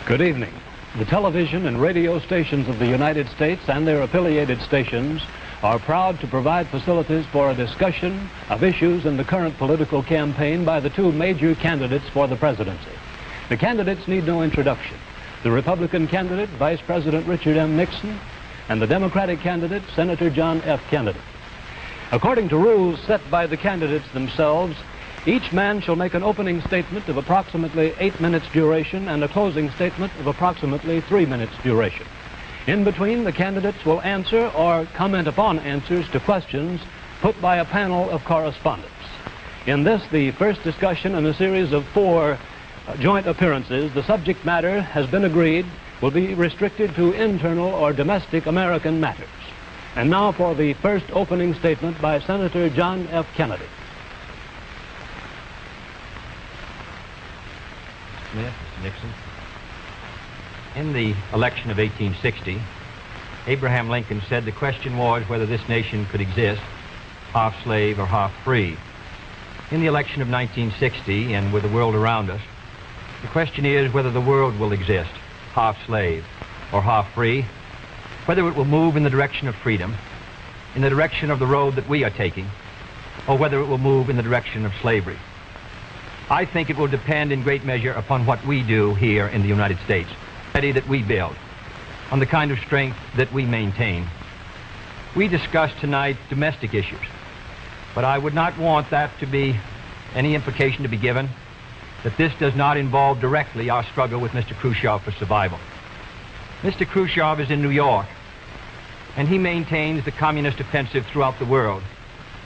Good evening. The television and radio stations of the United States and their affiliated stations are proud to provide facilities for a discussion of issues in the current political campaign by the two major candidates for the presidency. The candidates need no introduction. The Republican candidate, Vice President Richard M. Nixon, and the Democratic candidate, Senator John F. Kennedy. According to rules set by the candidates themselves, each man shall make an opening statement of approximately 8 minutes duration and a closing statement of approximately 3 minutes duration. In between, the candidates will answer or comment upon answers to questions put by a panel of correspondents. In this, the first discussion in a series of 4 joint appearances, the subject matter has been agreed will be restricted to internal or domestic American matters. And now for the first opening statement by Senator John F. Kennedy. Mr. Nixon. In the election of 1860, Abraham Lincoln said the question was whether this nation could exist half slave or half free. In the election of 1960, and with the world around us, the question is whether the world will exist half slave or half free, whether it will move in the direction of freedom, in the direction of the road that we are taking, or whether it will move in the direction of slavery. I think it will depend in great measure upon what we do here in the United States, that we build, on the kind of strength that we maintain. We discussed tonight domestic issues, but I would not want that to be any implication to be given that this does not involve directly our struggle with Mr. Khrushchev for survival. Mr. Khrushchev is in New York, and he maintains the communist offensive throughout the world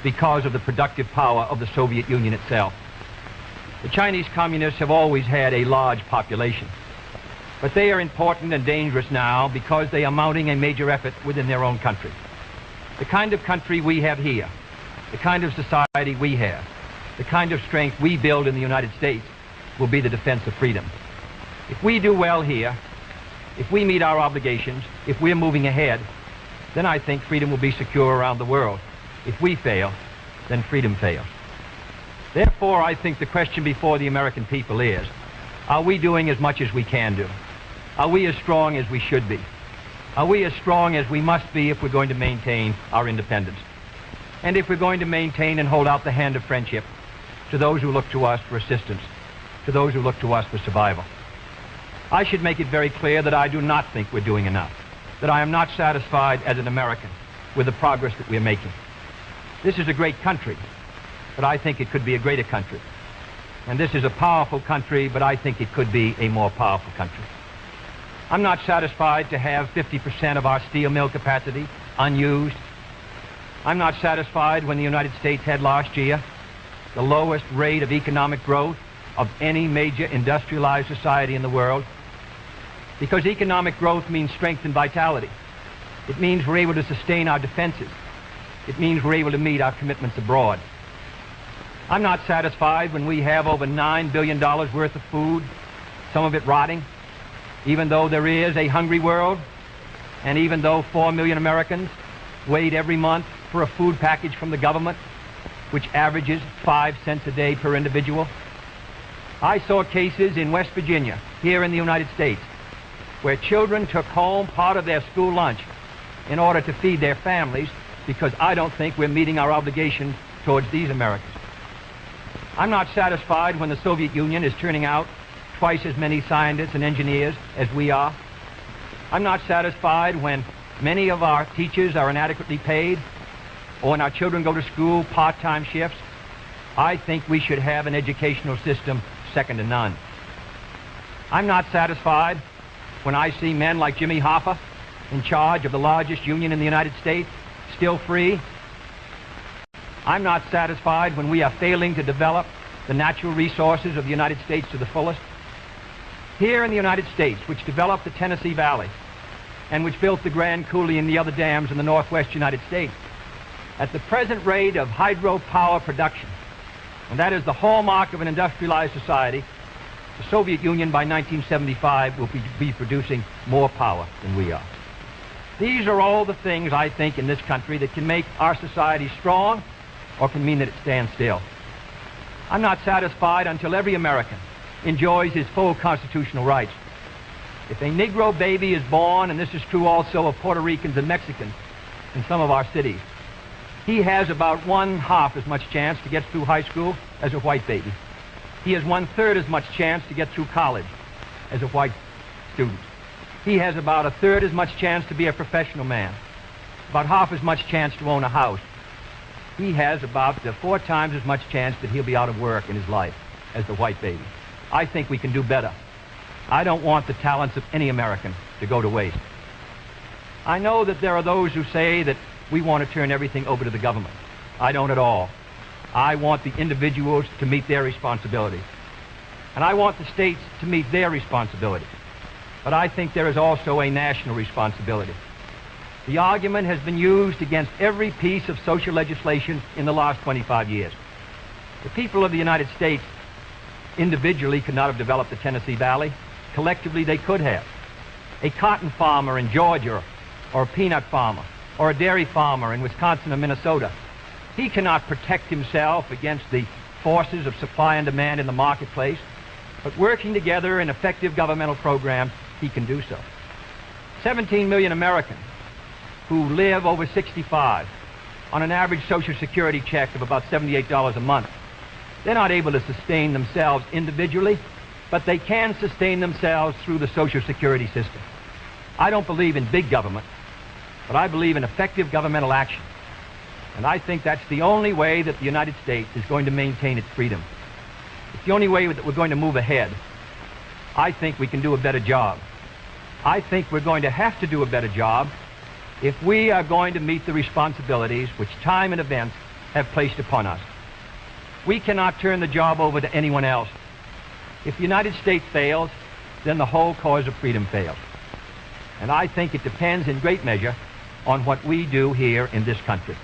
because of the productive power of the Soviet Union itself. The Chinese communists have always had a large population, but they are important and dangerous now because they are mounting a major effort within their own country. The kind of country we have here, the kind of society we have, the kind of strength we build in the United States will be the defense of freedom. If we do well here, if we meet our obligations, if we're moving ahead, then I think freedom will be secure around the world. If we fail, then freedom fails. Therefore, I think the question before the American people is, are we doing as much as we can do? Are we as strong as we should be? Are we as strong as we must be if we're going to maintain our independence? And if we're going to maintain and hold out the hand of friendship to those who look to us for assistance, to those who look to us for survival? I should make it very clear that I do not think we're doing enough, that I am not satisfied as an American with the progress that we're making. This is a great country, but I think it could be a greater country. And this is a powerful country, but I think it could be a more powerful country. I'm not satisfied to have 50% of our steel mill capacity unused. I'm not satisfied when the United States had last year the lowest rate of economic growth of any major industrialized society in the world, because economic growth means strength and vitality. It means we're able to sustain our defenses. It means we're able to meet our commitments abroad. I'm not satisfied when we have over $9 billion worth of food, some of it rotting, even though there is a hungry world, and even though 4 million Americans wait every month for a food package from the government, which averages 5 cents a day per individual. I saw cases in West Virginia, here in the United States, where children took home part of their school lunch in order to feed their families, because I don't think we're meeting our obligation towards these Americans. I'm not satisfied when the Soviet Union is turning out twice as many scientists and engineers as we are. I'm not satisfied when many of our teachers are inadequately paid, or when our children go to school part-time shifts. I think we should have an educational system second to none. I'm not satisfied when I see men like Jimmy Hoffa in charge of the largest union in the United States, still free. I'm not satisfied when we are failing to develop the natural resources of the United States to the fullest. Here in the United States, which developed the Tennessee Valley and which built the Grand Coulee and the other dams in the northwest United States, at the present rate of hydropower production, and that is the hallmark of an industrialized society, the Soviet Union by 1975 will be producing more power than we are. These are all the things, I think, in this country that can make our society strong or can mean that it stands still. I'm not satisfied until every American enjoys his full constitutional rights. If a Negro baby is born, and this is true also of Puerto Ricans and Mexicans in some of our cities, he has about 1/2 as much chance to get through high school as a white baby. He has 1/3 as much chance to get through college as a white student. He has about 1/3 as much chance to be a professional man, about 1/2 as much chance to own a house. He has about 4 times as much chance that he'll be out of work in his life as the white baby. I think we can do better. I don't want the talents of any American to go to waste. I know that there are those who say that we want to turn everything over to the government. I don't at all. I want the individuals to meet their responsibilities. And I want the states to meet their responsibilities. But I think there is also a national responsibility. The argument has been used against every piece of social legislation in the last 25 years. The people of the United States individually could not have developed the Tennessee Valley. Collectively, they could have. A cotton farmer in Georgia, or a peanut farmer, or a dairy farmer in Wisconsin or Minnesota, he cannot protect himself against the forces of supply and demand in the marketplace, but working together in effective governmental programs, he can do so. 17 million Americans who live over 65 on an average Social Security check of about $78 a month. They're not able to sustain themselves individually, but they can sustain themselves through the Social Security system. I don't believe in big government, but I believe in effective governmental action. And I think that's the only way that the United States is going to maintain its freedom. It's the only way that we're going to move ahead. I think we can do a better job. I think we're going to have to do a better job if we are going to meet the responsibilities which time and events have placed upon us. We cannot turn the job over to anyone else. If the United States fails, then the whole cause of freedom fails. And I think it depends in great measure on what we do here in this country.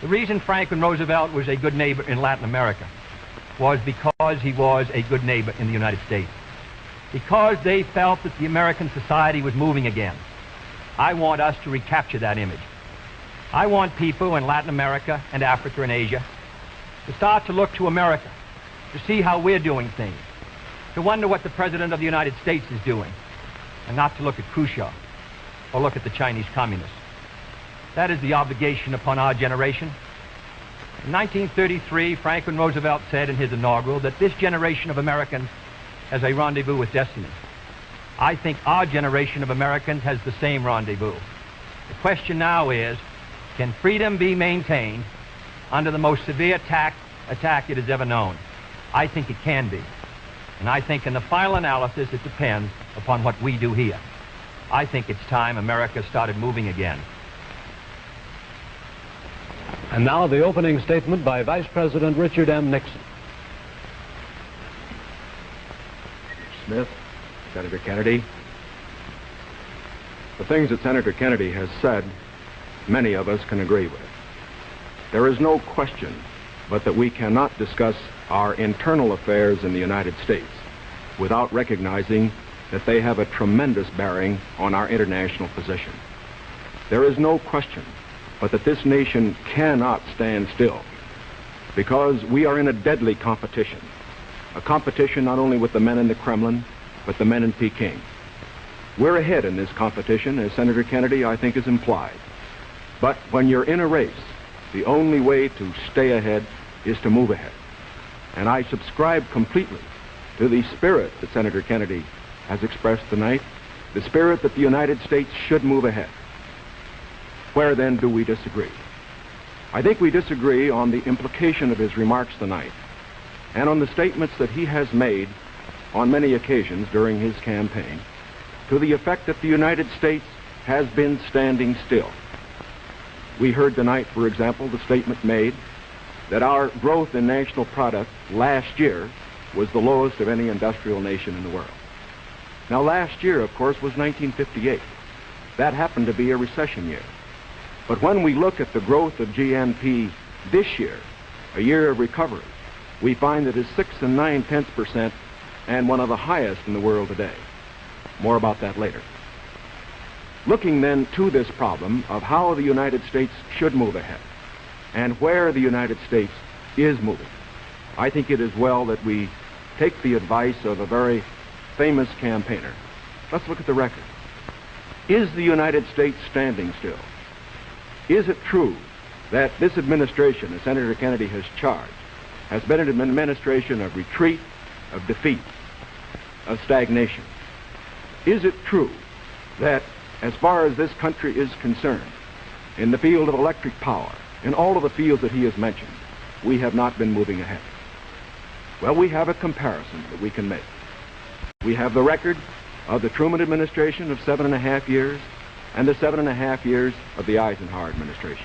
The reason Franklin Roosevelt was a good neighbor in Latin America was because he was a good neighbor in the United States. Because they felt that the American society was moving again. I want us to recapture that image. I want people in Latin America and Africa and Asia to start to look to America, to see how we're doing things, to wonder what the President of the United States is doing, and not to look at Khrushchev or look at the Chinese communists. That is the obligation upon our generation. In 1933, Franklin Roosevelt said in his inaugural that this generation of Americans has a rendezvous with destiny. I think our generation of Americans has the same rendezvous. The question now is, can freedom be maintained under the most severe attack it has ever known? I think it can be. And I think in the final analysis, it depends upon what we do here. I think it's time America started moving again. And now the opening statement by Vice President Richard M. Nixon. Smith, Senator Kennedy. The things that Senator Kennedy has said, many of us can agree with. There is no question but that we cannot discuss our internal affairs in the United States without recognizing that they have a tremendous bearing on our international position. There is no question but that this nation cannot stand still because we are in a deadly competition. A competition not only with the men in the Kremlin, but the men in Peking. We're ahead in this competition, as Senator Kennedy, I think, has implied. But when you're in a race, the only way to stay ahead is to move ahead. And I subscribe completely to the spirit that Senator Kennedy has expressed tonight, the spirit that the United States should move ahead. Where then do we disagree? I think we disagree on the implication of his remarks tonight and on the statements that he has made on many occasions during his campaign to the effect that the United States has been standing still. We heard tonight, for example, the statement made that our growth in national product last year was the lowest of any industrial nation in the world. Now, last year, of course, was 1958. That happened to be a recession year. But when we look at the growth of GNP this year, a year of recovery, we find that it's 6 9/10% and one of the highest in the world today. More about that later. Looking then to this problem of how the United States should move ahead and where the United States is moving, I think it is well that we take the advice of a very famous campaigner, Let's look at the record. Is the United States standing still? Is it true that this administration, as Senator Kennedy has charged, has been an administration of retreat, of defeat, of stagnation? Is it true that as far as this country is concerned, in the field of electric power, in all of the fields that he has mentioned, we have not been moving ahead? Well, we have a comparison that we can make. We have the record of the Truman administration of 7.5 years and the 7.5 years of the Eisenhower administration.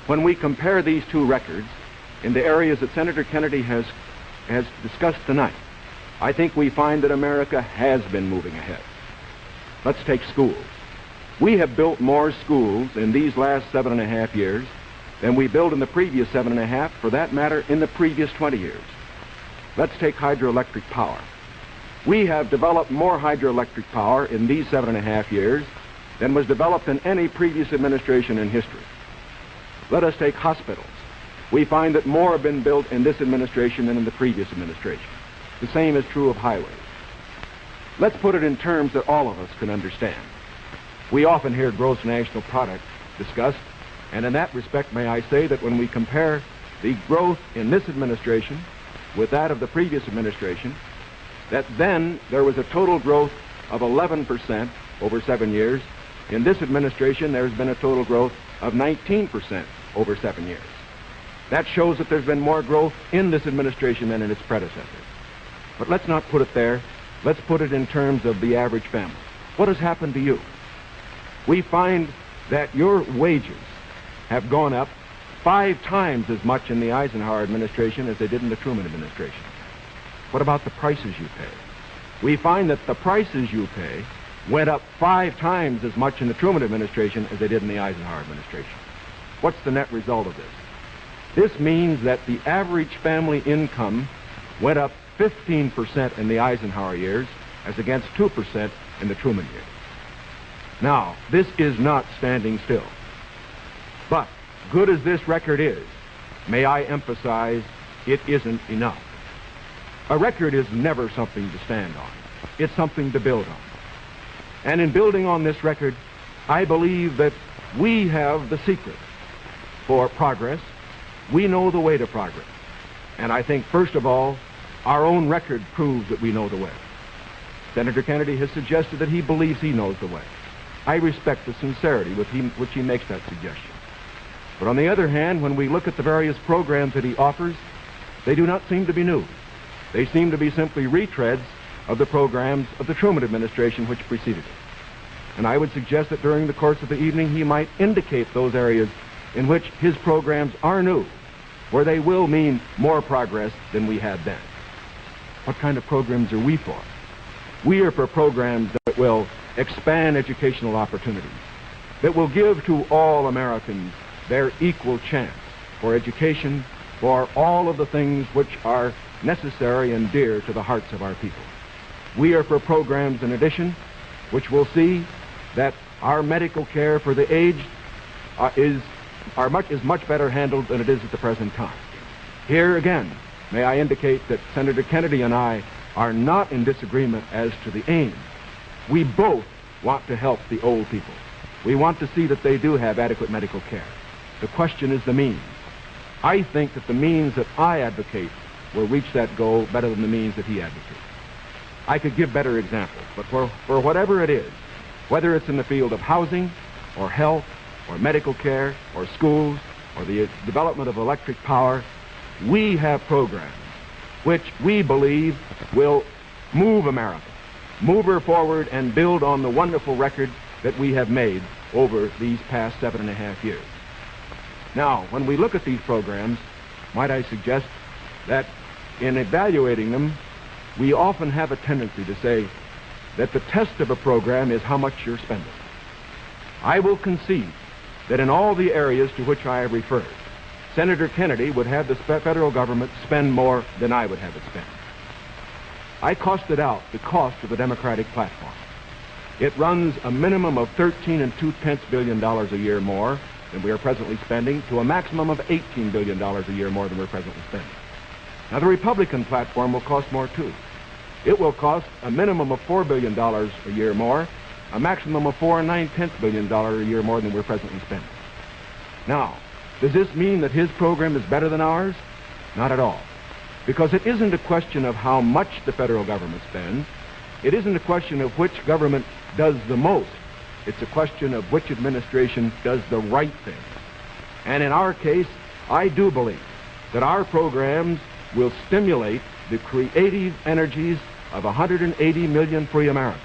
When we compare these two records in the areas that Senator Kennedy has discussed tonight, I think we find that America has been moving ahead. Let's take schools. We have built more schools in these last 7.5 years than we built in the previous 7.5, for that matter, in the previous 20 years. Let's take hydroelectric power. We have developed more hydroelectric power in these 7.5 years than was developed in any previous administration in history. Let us take hospitals. We find that more have been built in this administration than in the previous administration. The same is true of highways. Let's put it in terms that all of us can understand. We often hear gross national product discussed, and in that respect, may I say that when we compare the growth in this administration with that of the previous administration, that then there was a total growth of 11% over 7 years. In this administration, there's been a total growth of 19% over 7 years. That shows that there's been more growth in this administration than in its predecessor. But let's not put it there. Let's put it in terms of the average family. What has happened to you? We find that your wages have gone up 5 times as much in the Eisenhower administration as they did in the Truman administration. What about the prices you pay? We find that the prices you pay went up 5 times as much in the Truman administration as they did in the Eisenhower administration. What's the net result of this? This means that the average family income went up 15% in the Eisenhower years as against 2% in the Truman years. Now, this is not standing still. But good as this record is, may I emphasize, it isn't enough. A record is never something to stand on. It's something to build on. And in building on this record, I believe that we have the secret for progress. We know the way to progress. And I think, first of all, our own record proves that we know the way. Senator Kennedy has suggested that he believes he knows the way. I respect the sincerity with which he makes that suggestion. But on the other hand, when we look at the various programs that he offers, they do not seem to be new. They seem to be simply retreads of the programs of the Truman administration which preceded it. And I would suggest that during the course of the evening he might indicate those areas in which his programs are new, where they will mean more progress than we had then. What kind of programs are we for? We are for programs that will expand educational opportunities, that will give to all Americans their equal chance for education, for all of the things which are necessary and dear to the hearts of our people. We are for programs, in addition, which will see that our medical care for the aged is much better handled than it is at the present time. Here again, may I indicate that Senator Kennedy and I are not in disagreement as to the aim. We both want to help the old people. We want to see that they do have adequate medical care. The question is the means. I think that the means that I advocate will reach that goal better than the means that he advocates. I could give better examples, but for whatever it is, whether it's in the field of housing, or health, or medical care, or schools, or the development of electric power, we have programs which we believe will move America, move her forward and build on the wonderful record that we have made over these past 7.5 years. Now, when we look at these programs, might I suggest that in evaluating them, we often have a tendency to say that the test of a program is how much you're spending. I will concede that in all the areas to which I have referred, Senator Kennedy would have the federal government spend more than I would have it spend. I costed out the cost of the Democratic platform. It runs a minimum of $13.2 billion a year more than we are presently spending, to a maximum of $18 billion a year more than we're presently spending. Now, the Republican platform will cost more too. It will cost a minimum of $4 billion a year more, a maximum of $4.9 billion a year more than we're presently spending. Now, does this mean that his program is better than ours? Not at all. Because it isn't a question of how much the federal government spends. It isn't a question of which government does the most. It's a question of which administration does the right thing. And in our case, I do believe that our programs will stimulate the creative energies of 180 million free Americans.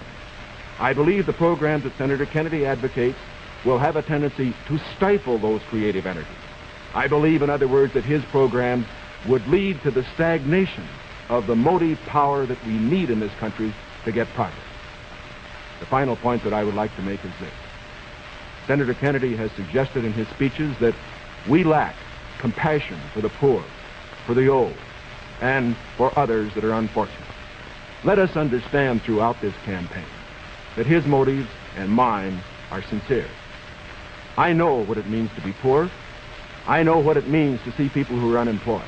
I believe the programs that Senator Kennedy advocates will have a tendency to stifle those creative energies. I believe, in other words, that his programs would lead to the stagnation of the motive power that we need in this country to get progress. The final point that I would like to make is this. Senator Kennedy has suggested in his speeches that we lack compassion for the poor, for the old, and for others that are unfortunate. Let us understand throughout this campaign that his motives and mine are sincere. I know what it means to be poor. I know what it means to see people who are unemployed.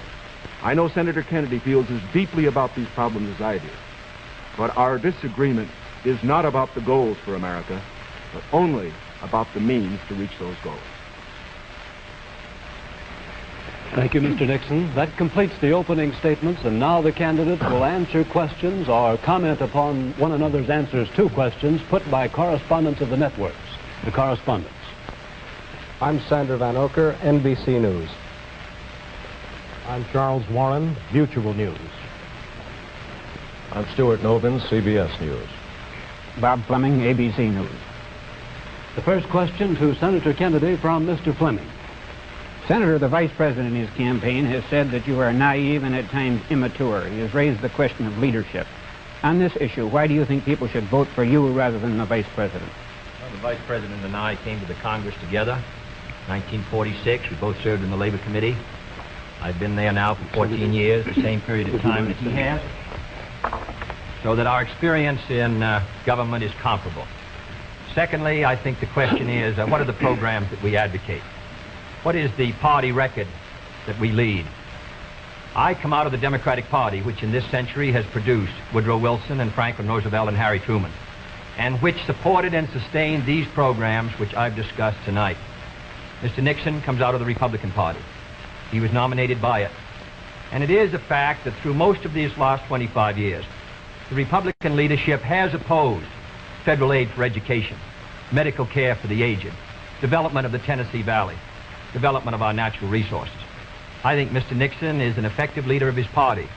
I know Senator Kennedy feels as deeply about these problems as I do. But our disagreement is not about the goals for America, but only about the means to reach those goals. Thank you, Mr. Nixon. That completes the opening statements, and now the candidates will answer questions or comment upon one another's answers to questions put by correspondents of the networks. The correspondents. I'm Sandra Van Oker, NBC News. I'm Charles Warren, Mutual News. I'm Stuart Novin, CBS News. Bob Fleming, ABC News. The first question to Senator Kennedy from Mr. Fleming. Senator, the Vice President in his campaign has said that you are naive and at times immature. He has raised the question of leadership. On this issue, why do you think people should vote for you rather than the Vice President? Well, the Vice President and I came to the Congress together, 1946. We both served in the Labor Committee. I've been there now for 14 years, the same period of time that he has. So that our experience in government is comparable. Secondly, I think the question is, what are the programs that we advocate? What is the party record that we lead? I come out of the Democratic Party, which in this century has produced Woodrow Wilson and Franklin Roosevelt and Harry Truman, and which supported and sustained these programs which I've discussed tonight. Mr. Nixon comes out of the Republican Party. He was nominated by it. And it is a fact that through most of these last 25 years, the Republican leadership has opposed federal aid for education, medical care for the aged, development of the Tennessee Valley, development of our natural resources. I think Mr. Nixon is an effective leader of his party.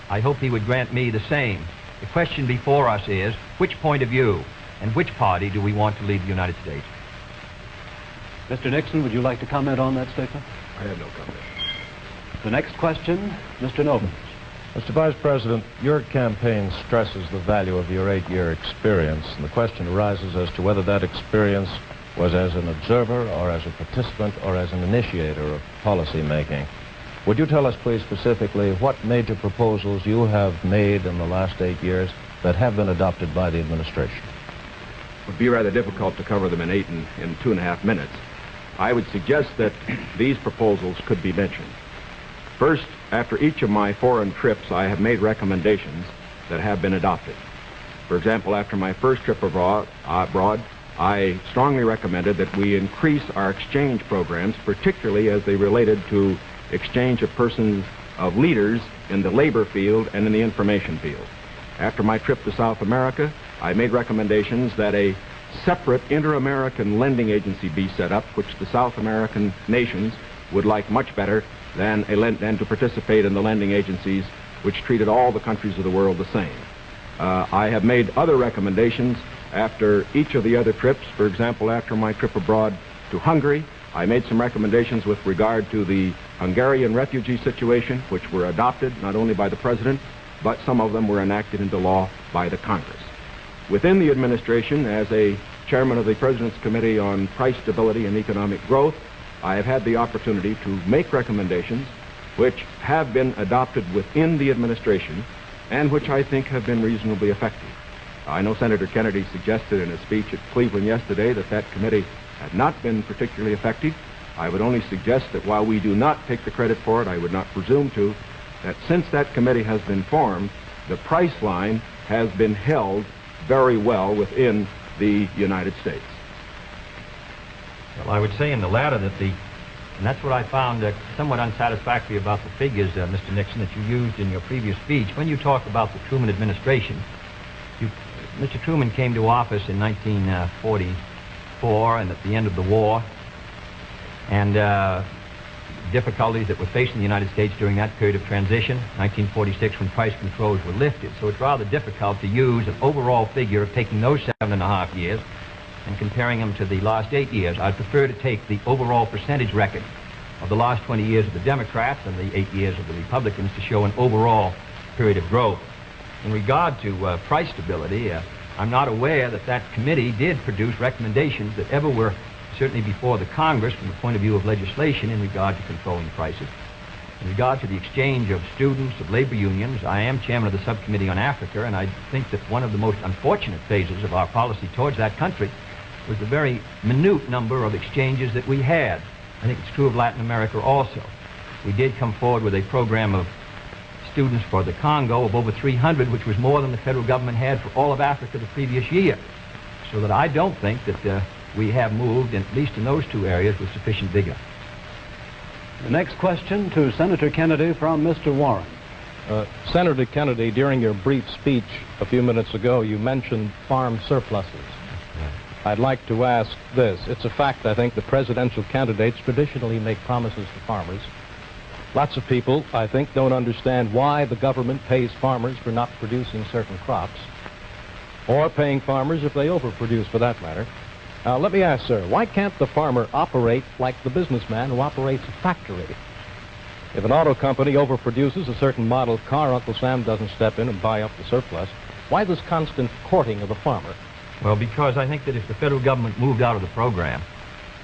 I hope he would grant me the same. The question before us is, which point of view and which party do we want to lead the United States? Mr. Nixon, would you like to comment on that statement? I have no comment. The next question, Mr. Novin. Mr. Vice President, your campaign stresses the value of your 8-year experience, and the question arises as to whether that experience was as an observer or as a participant or as an initiator of policy making. Would you tell us, please, specifically what major proposals you have made in the last 8 years that have been adopted by the administration? It would be rather difficult to cover them in 2.5 minutes. I would suggest that these proposals could be mentioned. First, after each of my foreign trips, I have made recommendations that have been adopted. For example, after my first trip abroad, I strongly recommended that we increase our exchange programs, particularly as they related to exchange of persons, of leaders in the labor field and in the information field. After my trip to South America, I made recommendations that a separate inter-American lending agency be set up, which the South American nations would like much better than to participate in the lending agencies which treated all the countries of the world the same. I have made other recommendations after each of the other trips. For example, after my trip abroad to Hungary, I made some recommendations with regard to the Hungarian refugee situation, which were adopted not only by the President, but some of them were enacted into law by the Congress. Within the administration, as a chairman of the President's Committee on Price Stability and Economic Growth, I have had the opportunity to make recommendations which have been adopted within the administration and which I think have been reasonably effective. I know Senator Kennedy suggested in a speech at Cleveland yesterday that that committee had not been particularly effective. I would only suggest that while we do not take the credit for it, I would not presume to, that since that committee has been formed, the price line has been held very well within the United States. Well, I would say in the latter that and that's what I found somewhat unsatisfactory about the figures, Mr. Nixon, that you used in your previous speech. When you talk about the Truman administration, Mr. Truman came to office in 1944 and at the end of the war, and difficulties that were facing the United States during that period of transition, 1946 when price controls were lifted. So it's rather difficult to use an overall figure of taking those 7.5 years and comparing them to the last 8 years. I'd prefer to take the overall percentage record of the last 20 years of the Democrats and the 8 years of the Republicans to show an overall period of growth. In regard to price stability, I'm not aware that that committee did produce recommendations that ever were certainly before the Congress from the point of view of legislation in regard to controlling prices. In regard to the exchange of students, of labor unions, I am chairman of the subcommittee on Africa, and I think that one of the most unfortunate phases of our policy towards that country was the very minute number of exchanges that we had. I think it's true of Latin America also. We did come forward with a program of students for the Congo of over 300, which was more than the federal government had for all of Africa the previous year. So that I don't think that we have moved, at least in those two areas, with sufficient vigor. The next question to Senator Kennedy from Mr. Warren. Senator Kennedy, during your brief speech a few minutes ago, you mentioned farm surpluses. I'd like to ask this. It's a fact, I think, the presidential candidates traditionally make promises to farmers. Lots of people, I think, don't understand why the government pays farmers for not producing certain crops, or paying farmers if they overproduce, for that matter. Now, let me ask, sir, why can't the farmer operate like the businessman who operates a factory? If an auto company overproduces a certain model car, Uncle Sam doesn't step in and buy up the surplus. Why this constant courting of the farmer? Well, because I think that if the federal government moved out of the program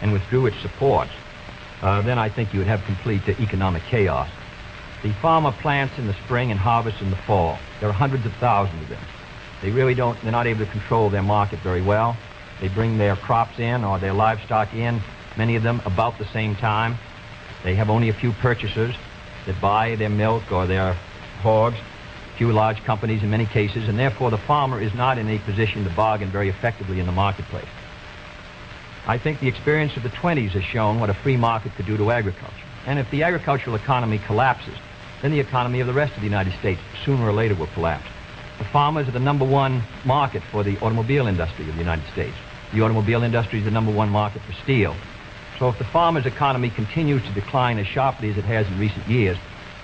and withdrew its support, then I think you would have complete economic chaos. The farmer plants in the spring and harvests in the fall. There are hundreds of thousands of them. They're not able to control their market very well. They bring their crops in or their livestock in, many of them about the same time. They have only a few purchasers that buy their milk or their hogs, few large companies in many cases, and therefore the farmer is not in a position to bargain very effectively in the marketplace. I think the experience of the 20s has shown what a free market could do to agriculture. And if the agricultural economy collapses, then the economy of the rest of the United States sooner or later will collapse. The farmers are the #1 market for the automobile industry of the United States. The automobile industry is the #1 market for steel. So if the farmer's economy continues to decline as sharply as it has in recent years,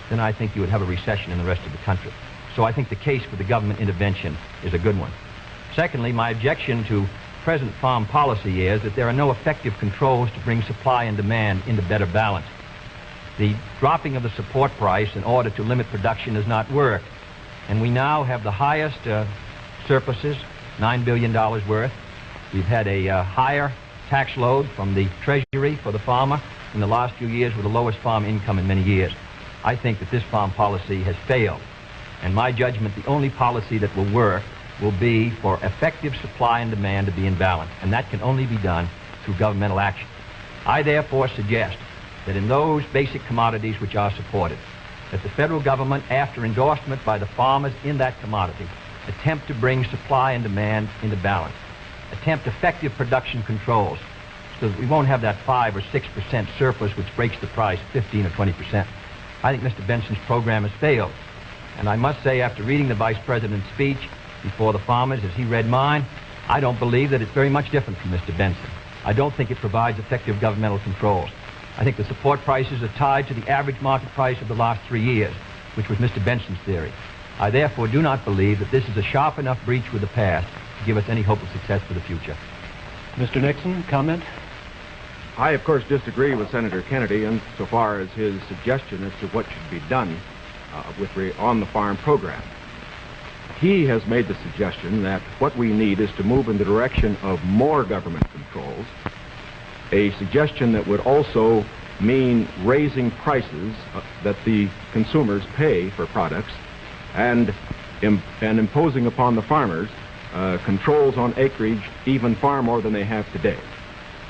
then I think you would have a recession in the rest of the country. So I think the case for the government intervention is a good one. Secondly, my objection to present farm policy is that there are no effective controls to bring supply and demand into better balance. The dropping of the support price in order to limit production does not work. And we now have the highest surpluses, $9 billion worth. We've had a higher tax load from the Treasury for the farmer in the last few years with the lowest farm income in many years. I think that this farm policy has failed. And my judgment, the only policy that will work will be for effective supply and demand to be in balance. And that can only be done through governmental action. I therefore suggest that in those basic commodities which are supported, that the federal government, after endorsement by the farmers in that commodity, attempt to bring supply and demand into balance. Attempt effective production controls so that we won't have that 5 or 6% surplus which breaks the price 15 or 20%. I think Mr. Benson's program has failed. And I must say, after reading the Vice President's speech before the farmers as he read mine, I don't believe that it's very much different from Mr. Benson. I don't think it provides effective governmental controls. I think the support prices are tied to the average market price of the last 3 years, which was Mr. Benson's theory. I therefore do not believe that this is a sharp enough breach with the past to give us any hope of success for the future. Mr. Nixon, comment? I, of course, disagree with Senator Kennedy insofar as his suggestion as to what should be done on the farm program. He has made the suggestion that what we need is to move in the direction of more government controls, a suggestion that would also mean raising prices that the consumers pay for products and imposing upon the farmers controls on acreage even far more than they have today.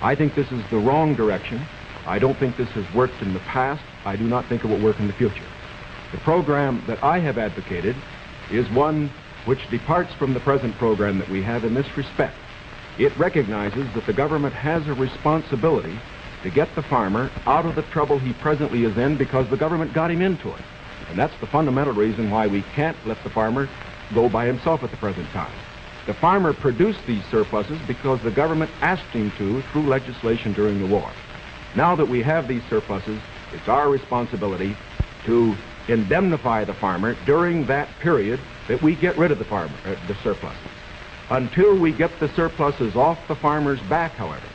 I think this is the wrong direction. I don't think this has worked in the past. I do not think it will work in the future. The program that I have advocated is one which departs from the present program that we have in this respect. It recognizes that the government has a responsibility to get the farmer out of the trouble he presently is in because the government got him into it. And that's the fundamental reason why we can't let the farmer go by himself at the present time. The farmer produced these surpluses because the government asked him to through legislation during the war. Now that we have these surpluses, it's our responsibility to indemnify the farmer during that period that we get rid of the surpluses. Until we get the surpluses off the farmer's back, however,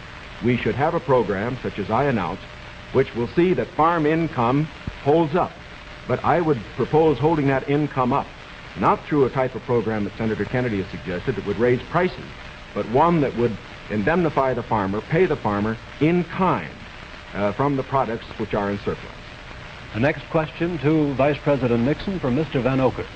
we should have a program, such as I announced, which will see that farm income holds up. But I would propose holding that income up, not through a type of program that Senator Kennedy has suggested that would raise prices, but one that would indemnify the farmer, pay the farmer in kind from the products which are in surplus. The next question to Vice President Nixon from Mr. Van Oker.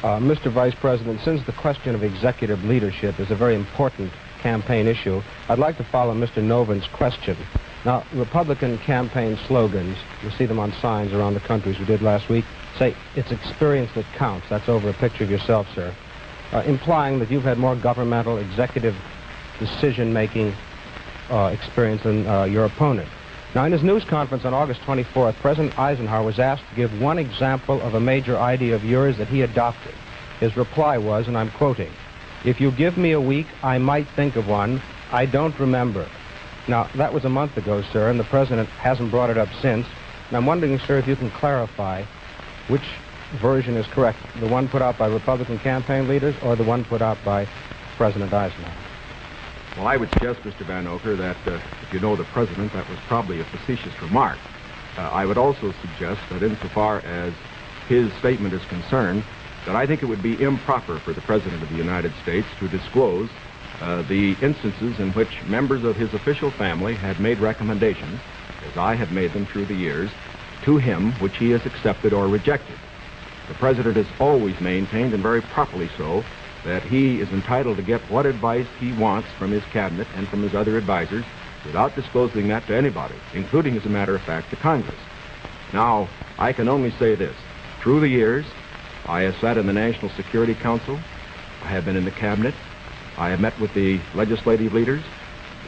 Mr. Vice President, since the question of executive leadership is a very important campaign issue, I'd like to follow Mr. Noven's question. Now, Republican campaign slogans, you see them on signs around the country, as we did last week, say, it's experience that counts. That's over a picture of yourself, sir, implying that you've had more governmental executive decision-making experience than your opponent. Now, in his news conference on August 24th, President Eisenhower was asked to give one example of a major idea of yours that he adopted. His reply was, and I'm quoting, "If you give me a week, I might think of one. I don't remember." Now, that was a month ago, sir, and the President hasn't brought it up since. And I'm wondering, sir, if you can clarify which version is correct, the one put out by Republican campaign leaders or the one put out by President Eisenhower? Well, I would suggest, Mr. Van Oker, that if you know the President, that was probably a facetious remark. I would also suggest that insofar as his statement is concerned, that I think it would be improper for the President of the United States to disclose the instances in which members of his official family had made recommendations, as I have made them through the years, to him which he has accepted or rejected. The President has always maintained, and very properly so, that he is entitled to get what advice he wants from his cabinet and from his other advisors without disclosing that to anybody, including, as a matter of fact, to Congress. Now, I can only say this. Through the years, I have sat in the National Security Council. I have been in the cabinet. I have met with the legislative leaders.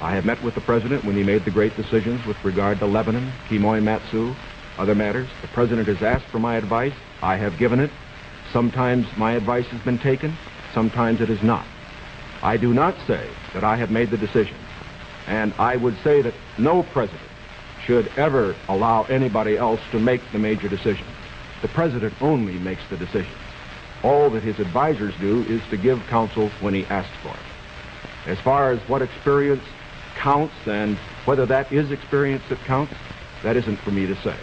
I have met with the President when he made the great decisions with regard to Lebanon, Kimoy Matsu, other matters. The President has asked for my advice. I have given it. Sometimes my advice has been taken. Sometimes it is not. I do not say that I have made the decision, and I would say that no president should ever allow anybody else to make the major decisions. The President only makes the decisions. All that his advisors do is to give counsel when he asks for it. As far as what experience counts and whether that is experience that counts, that isn't for me to say.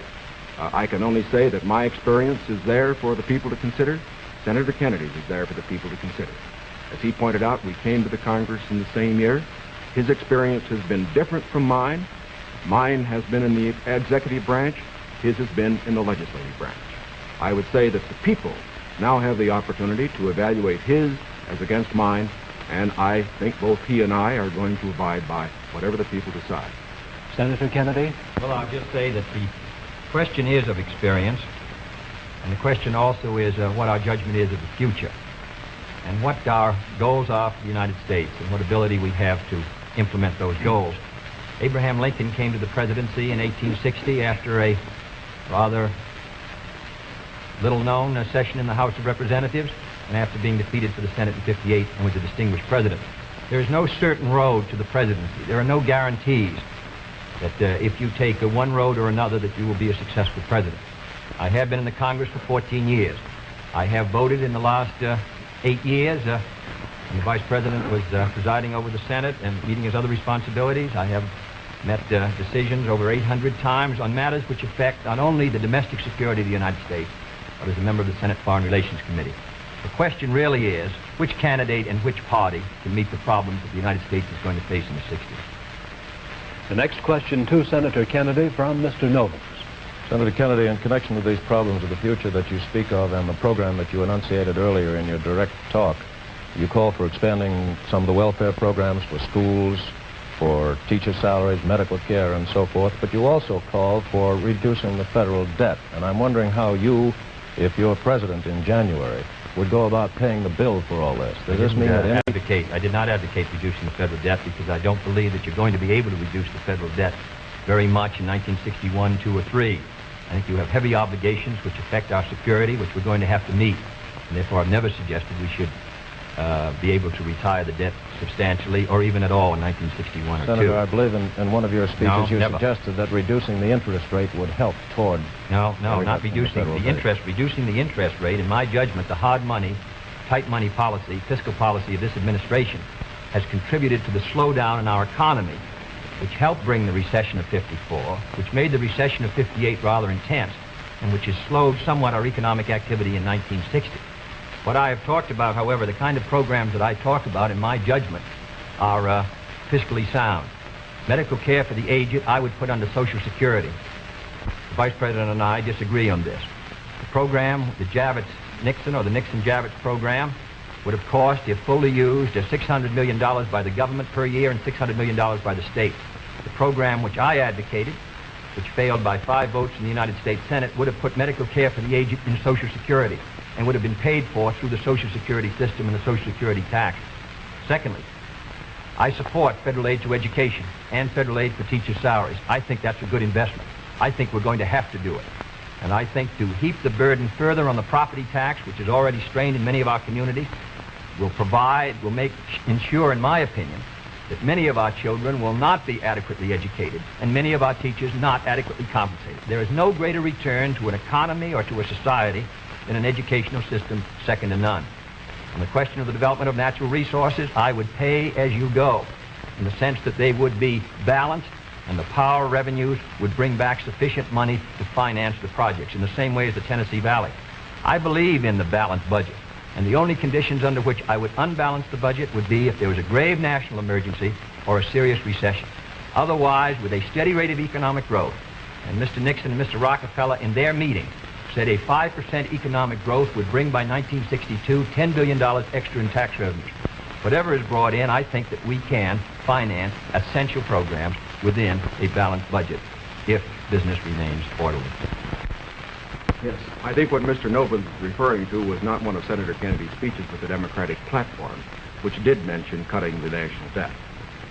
I can only say that my experience is there for the people to consider. Senator Kennedy's is there for the people to consider. As he pointed out, we came to the Congress in the same year. His experience has been different from mine. Mine has been in the executive branch. His has been in the legislative branch. I would say that the people now have the opportunity to evaluate his as against mine, and I think both he and I are going to abide by whatever the people decide. Senator Kennedy? Well, I'll just say that the question is of experience, and the question also is what our judgment is of the future, and what our goals are for the United States, and what ability we have to implement those goals. Abraham Lincoln came to the presidency in 1860 after a rather little-known session in the House of Representatives, and after being defeated for the Senate in 58 and was a distinguished president. There is no certain road to the presidency. There are no guarantees that if you take one road or another that you will be a successful president. I have been in the Congress for 14 years. I have voted in the last 8 years. When the Vice President was presiding over the Senate and meeting his other responsibilities, I have met decisions over 800 times on matters which affect not only the domestic security of the United States, but as a member of the Senate Foreign Relations Committee. The question really is, which candidate and which party can meet the problems that the United States is going to face in the 60s? The next question to Senator Kennedy from Mr. Novens. Senator Kennedy, in connection with these problems of the future that you speak of and the program that you enunciated earlier in your direct talk, you call for expanding some of the welfare programs for schools, for teacher salaries, medical care, and so forth, but you also call for reducing the federal debt. And I'm wondering how you if you're president in January, would go about paying the bill for all this? Does this mean that I did not advocate reducing the federal debt because I don't believe that you're going to be able to reduce the federal debt very much in 1961, 2, or 3. I think you have heavy obligations which affect our security, which we're going to have to meet. And therefore, I've never suggested we should be able to retire the debt substantially or even at all in 1961 or 2. Senator, I believe in one of your speeches you suggested that reducing the interest rate would help toward... No, not reducing the interest. Reducing the interest rate, in my judgment, the hard money, tight money policy, fiscal policy of this administration has contributed to the slowdown in our economy, which helped bring the recession of '54, which made the recession of '58 rather intense, and which has slowed somewhat our economic activity in 1960. What I have talked about, however, the kind of programs that I talk about, in my judgment, are fiscally sound. Medical care for the aged, I would put under Social Security. The Vice President and I disagree on this. The program, the Javits-Nixon or the Nixon-Javits program, would have cost, if fully used, $600 million by the government per year and $600 million by the state. The program which I advocated, which failed by 5 votes in the United States Senate, would have put medical care for the aged in Social Security and would have been paid for through the Social Security system and the Social Security tax. Secondly, I support federal aid to education and federal aid for teachers' salaries. I think that's a good investment. I think we're going to have to do it. And I think to heap the burden further on the property tax, which is already strained in many of our communities, will ensure, in my opinion, that many of our children will not be adequately educated and many of our teachers not adequately compensated. There is no greater return to an economy or to a society than an educational system second to none. On the question of the development of natural resources, I would pay as you go, in the sense that they would be balanced and the power revenues would bring back sufficient money to finance the projects in the same way as the Tennessee Valley. I believe in the balanced budget, and the only conditions under which I would unbalance the budget would be if there was a grave national emergency or a serious recession. Otherwise, with a steady rate of economic growth, and Mr. Nixon and Mr. Rockefeller in their meeting said a 5% economic growth would bring by 1962 $10 billion extra in tax revenues. Whatever is brought in, I think that we can finance essential programs within a balanced budget if business remains orderly. Yes, I think what Mr. Nova was referring to was not one of Senator Kennedy's speeches, but the Democratic platform, which did mention cutting the national debt.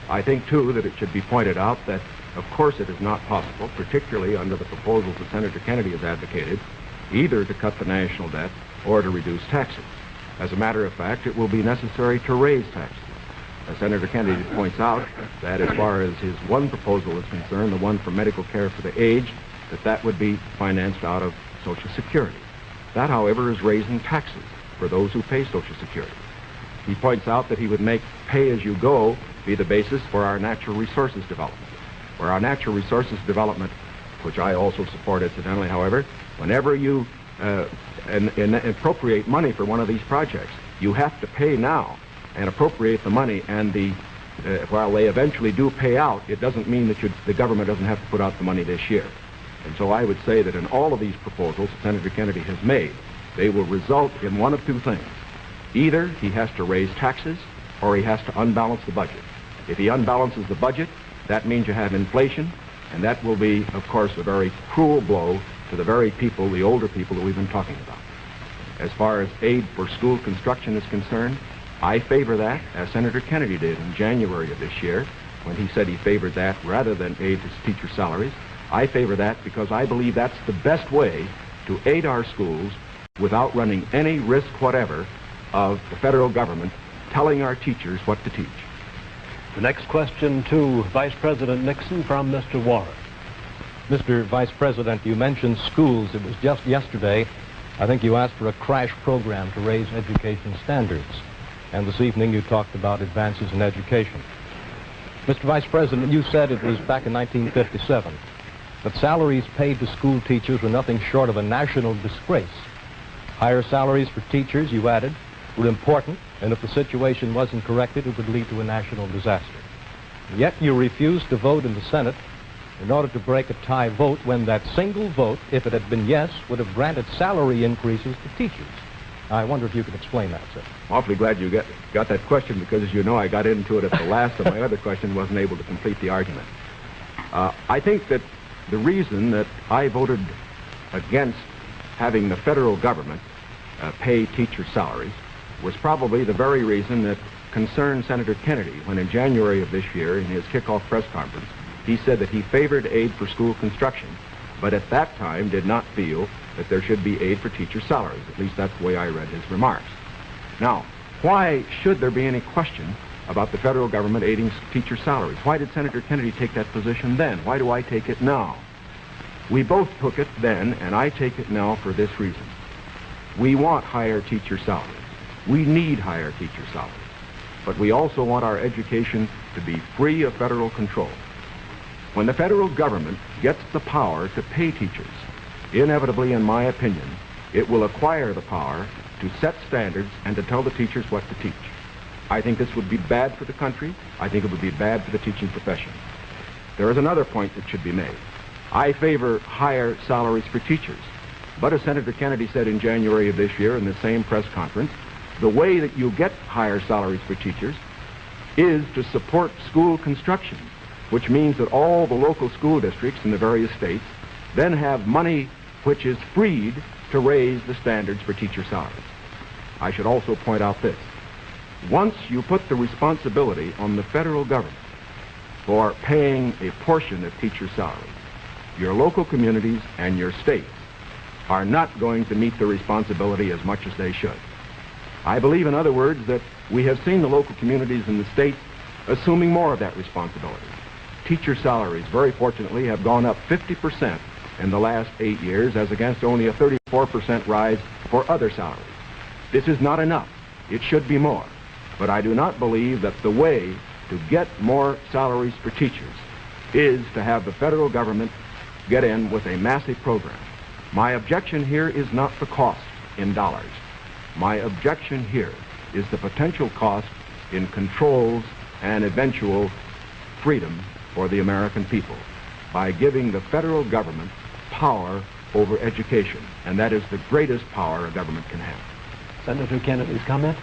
I think, too, that it should be pointed out that, of course, it is not possible, particularly under the proposals that Senator Kennedy has advocated, either to cut the national debt or to reduce taxes. As a matter of fact, it will be necessary to raise taxes. As Senator Kennedy points out, that as far as his one proposal is concerned, the one for medical care for the aged, that would be financed out of Social Security. That, however, is raising taxes for those who pay Social Security. He points out that he would make pay-as-you-go be the basis for our natural resources development. For our natural resources development, which I also support incidentally, however, whenever you appropriate money for one of these projects, you have to pay now and appropriate the money, and while they eventually do pay out, it doesn't mean that the government doesn't have to put out the money this year. And so I would say that in all of these proposals that Senator Kennedy has made, they will result in one of two things. Either he has to raise taxes or he has to unbalance the budget. If he unbalances the budget, that means you have inflation, and that will be, of course, a very cruel blow to the very people, the older people that we've been talking about. As far as aid for school construction is concerned, I favor that, as Senator Kennedy did in January of this year, when he said he favored that rather than aid to teacher salaries. I favor that because I believe that's the best way to aid our schools without running any risk whatever of the federal government telling our teachers what to teach. The next question to Vice President Nixon from Mr. Warren. Mr. Vice President, you mentioned schools. It was just yesterday, I think you asked for a crash program to raise education standards. And this evening you talked about advances in education. Mr. Vice President, you said it was back in 1957 that salaries paid to school teachers were nothing short of a national disgrace. Higher salaries for teachers, you added, were important, and if the situation wasn't corrected, it would lead to a national disaster. Yet you refused to vote in the Senate in order to break a tie vote when that single vote, if it had been yes, would have granted salary increases to teachers. I wonder if you could explain that, sir. Awfully glad you got that question, because as you know, I got into it at the last of my other question, wasn't able to complete the argument. I think that the reason that I voted against having the federal government pay teacher salaries was probably the very reason that concerned Senator Kennedy when in January of this year in his kickoff press conference he said that he favored aid for school construction, but at that time did not feel that there should be aid for teacher salaries. At least that's the way I read his remarks. Now, why should there be any question about the federal government aiding teacher salaries? Why did Senator Kennedy take that position then? Why do I take it now? We both took it then, and I take it now for this reason. We want higher teacher salaries. We need higher teacher salaries. But we also want our education to be free of federal control. When the federal government gets the power to pay teachers, inevitably, in my opinion, it will acquire the power to set standards and to tell the teachers what to teach. I think this would be bad for the country. I think it would be bad for the teaching profession. There is another point that should be made. I favor higher salaries for teachers. But as Senator Kennedy said in January of this year in the same press conference, the way that you get higher salaries for teachers is to support school construction, which means that all the local school districts in the various states then have money which is freed to raise the standards for teacher salaries. I should also point out this. Once you put the responsibility on the federal government for paying a portion of teacher salaries, your local communities and your states are not going to meet the responsibility as much as they should. I believe, in other words, that we have seen the local communities in the states assuming more of that responsibility. Teacher salaries, very fortunately, have gone up 50% in the last 8 years, as against only a 34% rise for other salaries. This is not enough. It should be more. But I do not believe that the way to get more salaries for teachers is to have the federal government get in with a massive program. My objection here is not the cost in dollars. My objection here is the potential cost in controls and eventual freedom for the American people by giving the federal government power over education, and that is the greatest power a government can have. Senator Kennedy's comment?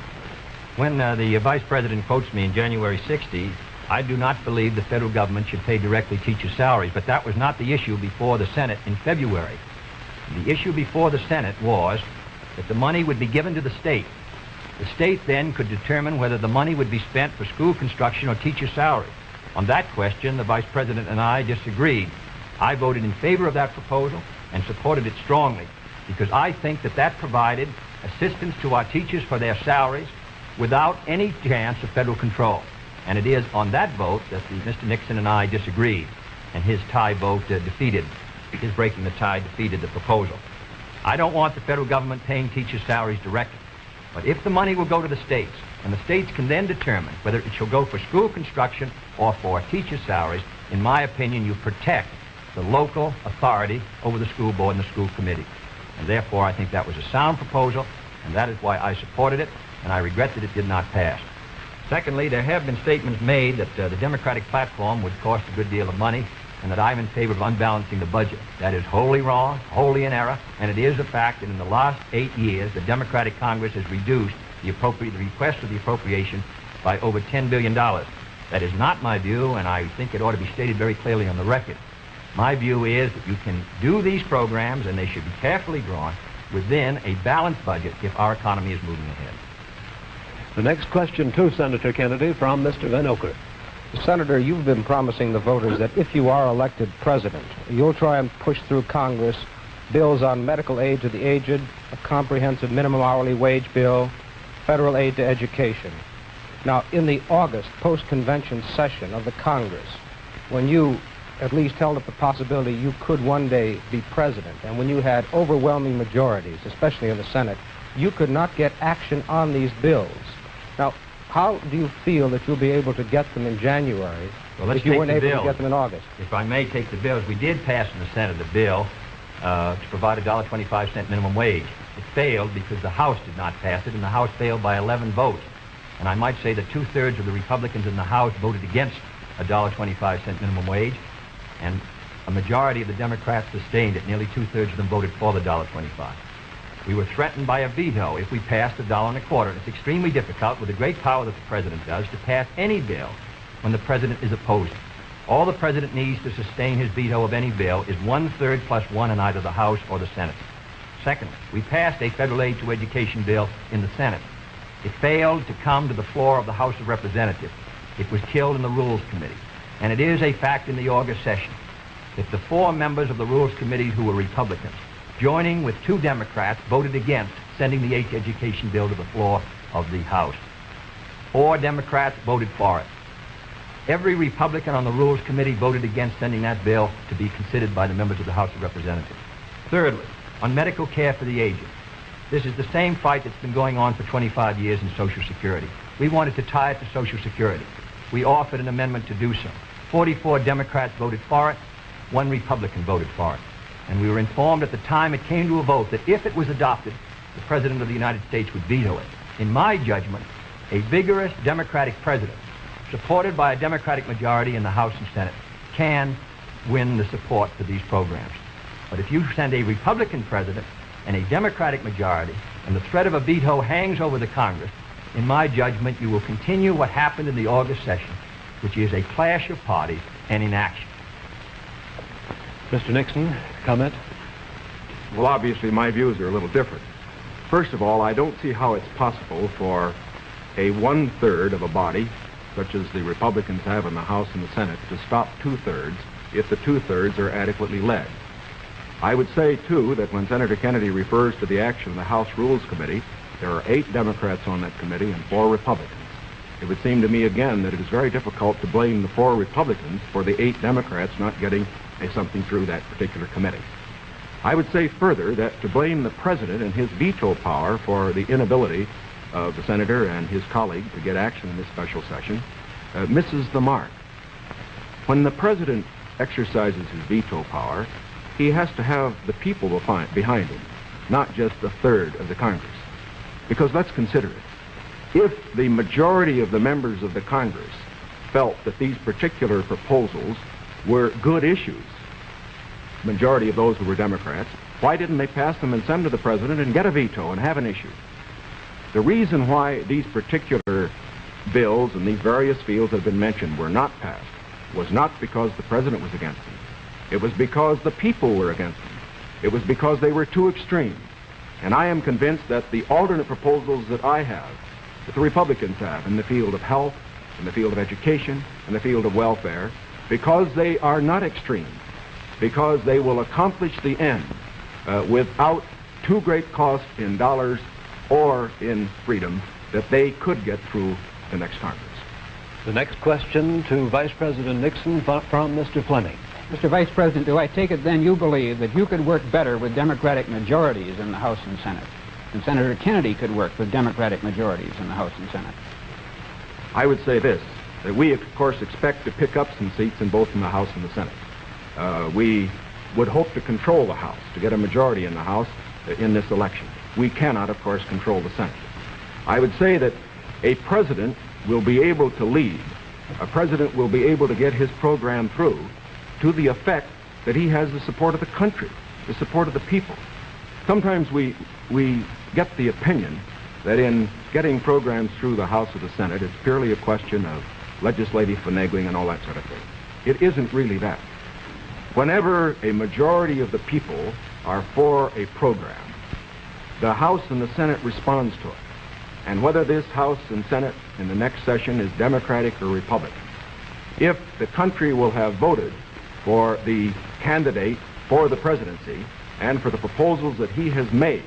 When the Vice President quotes me in January 60, I do not believe the federal government should pay directly teacher salaries, but that was not the issue before the Senate in February. The issue before the Senate was that the money would be given to the state. The state then could determine whether the money would be spent for school construction or teacher salary. On that question, the Vice President and I disagreed. I voted in favor of that proposal and supported it strongly because I think that that provided assistance to our teachers for their salaries without any chance of federal control. And it is on that vote that Mr. Nixon and I disagreed, and his tie vote defeated. His breaking the tie defeated the proposal. I don't want the federal government paying teachers' salaries directly. But if the money will go to the states, and the states can then determine whether it shall go for school construction or for teachers' salaries, in my opinion, you protect the local authority over the school board and the school committee. And therefore, I think that was a sound proposal, and that is why I supported it, and I regret that it did not pass. Secondly, there have been statements made that the Democratic platform would cost a good deal of money, and that I'm in favor of unbalancing the budget. That is wholly wrong, wholly in error, and it is a fact that in the last 8 years, the Democratic Congress has reduced the request for the appropriation by over $10 billion. That is not my view, and I think it ought to be stated very clearly on the record. My view is that you can do these programs, and they should be carefully drawn within a balanced budget if our economy is moving ahead. The next question to Senator Kennedy from Mr. Van Oker. Senator, you've been promising the voters that if you are elected president, you'll try and push through Congress bills on medical aid to the aged, a comprehensive minimum hourly wage bill, federal aid to education. Now, in the August post-convention session of the Congress, when you at least held up the possibility you could one day be president, and when you had overwhelming majorities, especially in the Senate, you could not get action on these bills. Now, how do you feel that you'll be able to get them in January if you weren't able to get them in August? If I may take the bills, we did pass in the Senate a bill to provide a $1.25 minimum wage. It failed because the House did not pass it, and the House failed by 11 votes. And I might say that 2/3 of the Republicans in the House voted against a $1.25 minimum wage, and a majority of the Democrats sustained it. Nearly 2/3 of them voted for the $1.25. We were threatened by a veto if we passed a $1.25. It's extremely difficult, with the great power that the president does, to pass any bill when the president is opposed. All the president needs to sustain his veto of any bill is 1/3 +1 in either the House or the Senate. Secondly, we passed a federal aid to education bill in the Senate. It failed to come to the floor of the House of Representatives. It was killed in the Rules Committee. And it is a fact in the August session that the 4 members of the Rules Committee who were Republicans, joining with 2 Democrats, voted against sending the education bill to the floor of the House. 4 Democrats voted for it. Every Republican on the Rules Committee voted against sending that bill to be considered by the members of the House of Representatives. Thirdly, on medical care for the aged. This is the same fight that's been going on for 25 years in Social Security. We wanted to tie it to Social Security. We offered an amendment to do so. 44 Democrats voted for it. 1 Republican voted for it. And we were informed at the time it came to a vote that if it was adopted, the President of the United States would veto it. In my judgment, a vigorous Democratic president, supported by a Democratic majority in the House and Senate, can win the support for these programs. But if you send a Republican president and a Democratic majority, and the threat of a veto hangs over the Congress, in my judgment, you will continue what happened in the August session, which is a clash of parties and inaction. Mr. Nixon, comment? Well, obviously, my views are a little different. First of all, I don't see how it's possible for a 1/3 of a body, such as the Republicans have in the House and the Senate, to stop 2/3 if the 2/3 are adequately led. I would say, too, that when Senator Kennedy refers to the action of the House Rules Committee, there are 8 Democrats on that committee and 4 Republicans. It would seem to me, again, that it is very difficult to blame the 4 Republicans for the 8 Democrats not getting something through that particular committee. I would say further that to blame the President and his veto power for the inability of the Senator and his colleague to get action in this special session misses the mark. When the President exercises his veto power, he has to have the people behind him, not just a third of the Congress. Because let's consider it. If the majority of the members of the Congress felt that these particular proposals were good issues, majority of those who were Democrats, why didn't they pass them and send to the President and get a veto and have an issue? The reason why these particular bills in these various fields that have been mentioned were not passed was not because the President was against them. It was because the people were against them. It was because they were too extreme. And I am convinced that the alternate proposals that I have, that the Republicans have in the field of health, in the field of education, in the field of welfare, because they are not extreme, because they will accomplish the end without too great cost in dollars or in freedom, that they could get through the next Congress. The next question to Vice President Nixon from Mr. Fleming. Mr. Vice President, do I take it then you believe that you could work better with Democratic majorities in the House and Senate, and Senator Kennedy could work with Democratic majorities in the House and Senate? I would say this, that we, of course, expect to pick up some seats in both in the House and the Senate. We would hope to control the House, to get a majority in the House in this election. We cannot, of course, control the Senate. I would say that a president will be able to lead. A president will be able to get his program through to the effect that he has the support of the country, the support of the people. Sometimes we get the opinion that in getting programs through the House or the Senate, it's purely a question of legislative finagling and all that sort of thing. It isn't really that. Whenever a majority of the people are for a program, the House and the Senate responds to it. And whether this House and Senate in the next session is Democratic or Republican, if the country will have voted for the candidate for the presidency and for the proposals that he has made,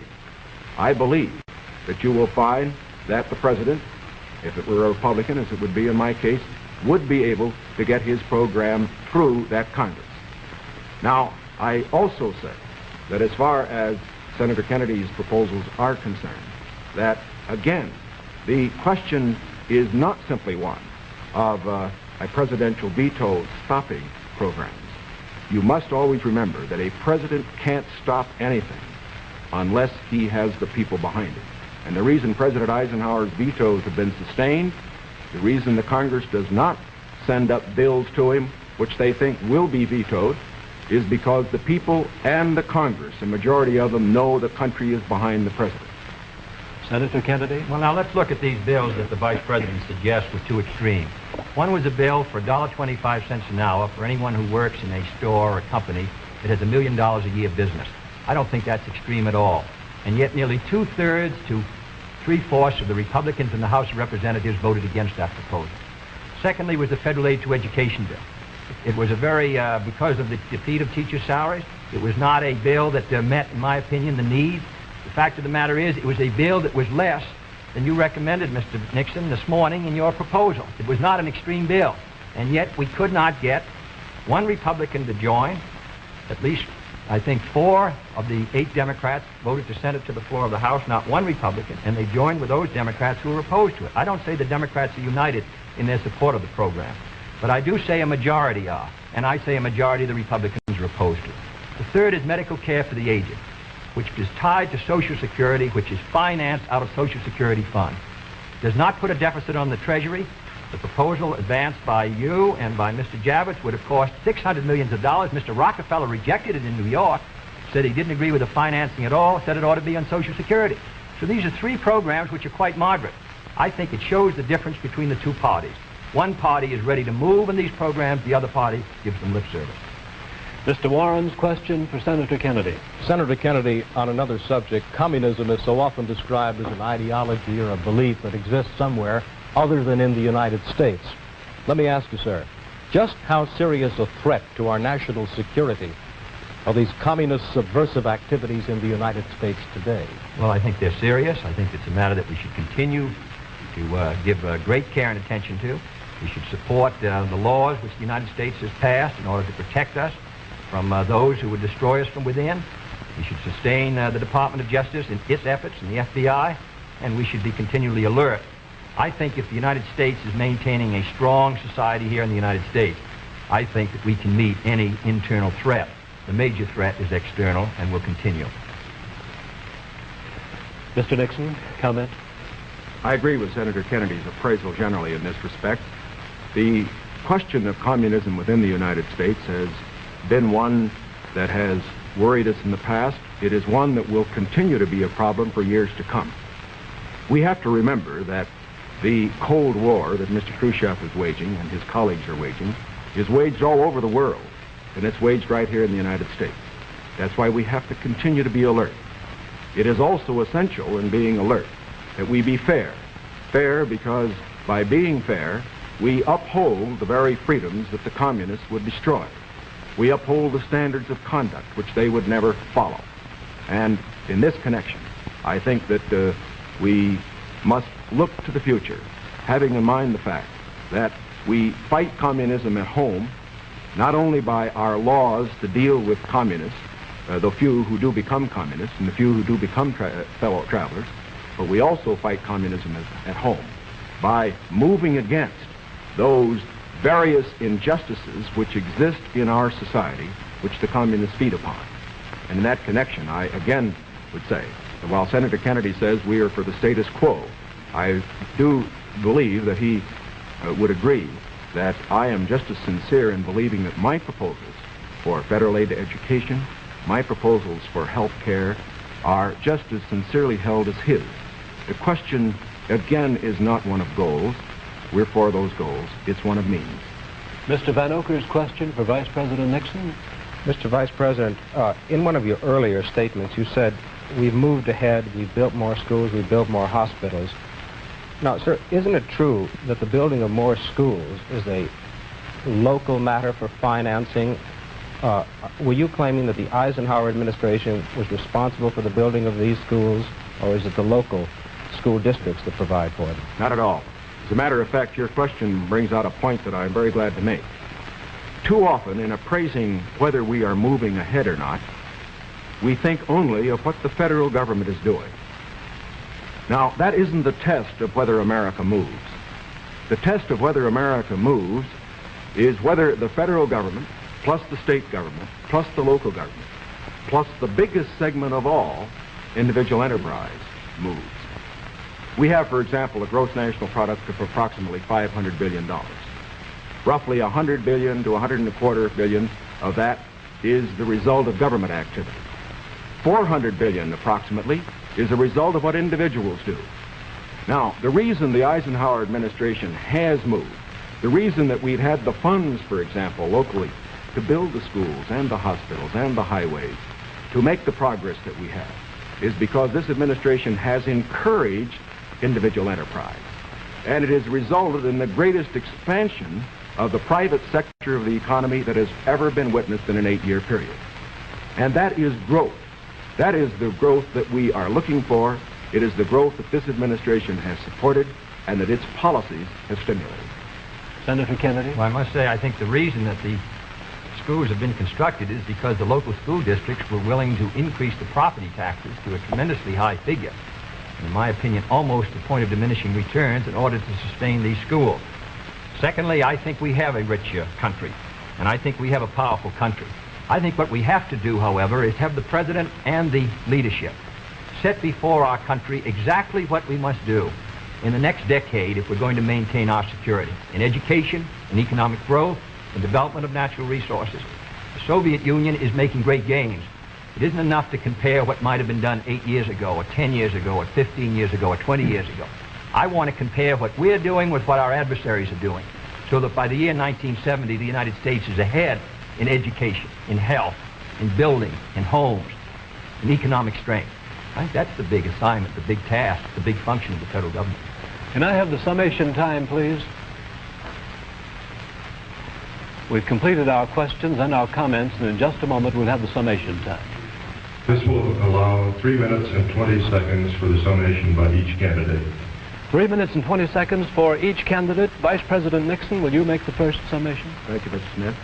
I believe that you will find that the president, if it were a Republican, as it would be in my case, would be able to get his program through that Congress. Now, I also say that as far as Senator Kennedy's proposals are concerned, that, again, the question is not simply one of a presidential veto stopping programs. You must always remember that a president can't stop anything unless he has the people behind him. And the reason President Eisenhower's vetoes have been sustained, the reason the Congress does not send up bills to him which they think will be vetoed, is because the people and the Congress, a majority of them, know the country is behind the president. Senator Kennedy? Well, now let's look at these bills that the Vice President suggests were too extreme. One was a bill for $1.25 an hour for anyone who works in a store or company that has $1 million a year business. I don't think that's extreme at all. And yet nearly 2/3 to 3/4 of the Republicans in the House of Representatives voted against that proposal. Secondly was the federal aid to education bill. It was a very, because of the defeat of teacher salaries, it was not a bill that met, in my opinion, the need. The fact of the matter is, it was a bill that was less than you recommended, Mr. Nixon, this morning in your proposal. It was not an extreme bill. And yet we could not get one Republican to join. At least, I think, 4 of the 8 Democrats voted to send it to the floor of the House, not one Republican, and they joined with those Democrats who were opposed to it. I don't say the Democrats are united in their support of the program, but I do say a majority are, and I say a majority of the Republicans are opposed to it. The third is medical care for the aged, which is tied to Social Security, which is financed out of Social Security funds. Does not put a deficit on the Treasury. The proposal advanced by you and by Mr. Javits would have cost $600 million. Mr. Rockefeller rejected it in New York, said he didn't agree with the financing at all, said it ought to be on Social Security. So these are 3 programs which are quite moderate. I think it shows the difference between the 2 parties. One party is ready to move in these programs, the other party gives them lip service. Mr. Warren's question for Senator Kennedy. Senator Kennedy, on another subject, communism is so often described as an ideology or a belief that exists somewhere other than in the United States. Let me ask you, sir, just how serious a threat to our national security are these communist subversive activities in the United States today? Well, I think they're serious. I think it's a matter that we should continue to give great care and attention to. We should support the laws which the United States has passed in order to protect us from those who would destroy us from within. We should sustain the Department of Justice in its efforts and the FBI, and we should be continually alert. I think if the United States is maintaining a strong society here in the United States, I think that we can meet any internal threat. The major threat is external and will continue. Mr. Nixon, comment? I agree with Senator Kennedy's appraisal generally in this respect. The question of communism within the United States has been one that has worried us in the past. It is one that will continue to be a problem for years to come. We have to remember that the Cold War that Mr. Khrushchev is waging and his colleagues are waging is waged all over the world, and it's waged right here in the United States. That's why we have to continue to be alert. It is also essential in being alert that we be fair. Fair because by being fair, we uphold the very freedoms that the communists would destroy. We uphold the standards of conduct which they would never follow. And in this connection, I think that we must look to the future, having in mind the fact that we fight communism at home, not only by our laws to deal with communists, the few who do become communists and the few who do become fellow travelers, but we also fight communism at home by moving against those various injustices which exist in our society, which the communists feed upon. And in that connection, I again would say that while Senator Kennedy says we are for the status quo, I do believe that he would agree that I am just as sincere in believing that my proposals for federal aid to education, my proposals for health care, are just as sincerely held as his. The question, again, is not one of goals. We're for those goals. It's one of means. Mr. Van Oker's question for Vice President Nixon. Mr. Vice President, in one of your earlier statements, you said, we've moved ahead, we've built more schools, we've built more hospitals. Now, sir, isn't it true that the building of more schools is a local matter for financing? Were you claiming that the Eisenhower administration was responsible for the building of these schools, or is it the local school districts that provide for them? Not at all. As a matter of fact, your question brings out a point that I'm very glad to make. Too often, in appraising whether we are moving ahead or not, we think only of what the federal government is doing. Now, that isn't the test of whether America moves. The test of whether America moves is whether the federal government, plus the state government, plus the local government, plus the biggest segment of all, individual enterprise, moves. We have, for example, a gross national product of approximately $500 billion. Roughly $100 billion to $125 billion of that is the result of government activity. $400 billion, approximately, is a result of what individuals do. Now, the reason the Eisenhower administration has moved, the reason that we've had the funds, for example, locally, to build the schools and the hospitals and the highways, to make the progress that we have is because this administration has encouraged individual enterprise. And it has resulted in the greatest expansion of the private sector of the economy that has ever been witnessed in an 8-year period. And that is growth. That is the growth that we are looking for. It is the growth that this administration has supported and that its policies have stimulated. Senator Kennedy? Well, I must say, I think the reason that the schools have been constructed is because the local school districts were willing to increase the property taxes to a tremendously high figure, in my opinion, almost to the point of diminishing returns, in order to sustain these schools. Secondly, I think we have a rich country, and I think we have a powerful country. I think what we have to do, however, is have the president and the leadership set before our country exactly what we must do in the next decade if we're going to maintain our security in education, in economic growth, in development of natural resources. The Soviet Union is making great gains. It isn't enough to compare what might have been done 8 years ago, or 10 years ago, or 15 years ago, or 20 years ago. I want to compare what we're doing with what our adversaries are doing, so that by the year 1970, the United States is ahead in education, in health, in building, in homes, in economic strength. I think that's the big assignment, the big task, the big function of the federal government. Can I have the summation time, please? We've completed our questions and our comments, and in just a moment we'll have the summation time. This will allow 3 minutes and 20 seconds for the summation by each candidate. 3 minutes and 20 seconds for each candidate. Vice President Nixon, will you make the first summation? Thank you, Mr. Smith.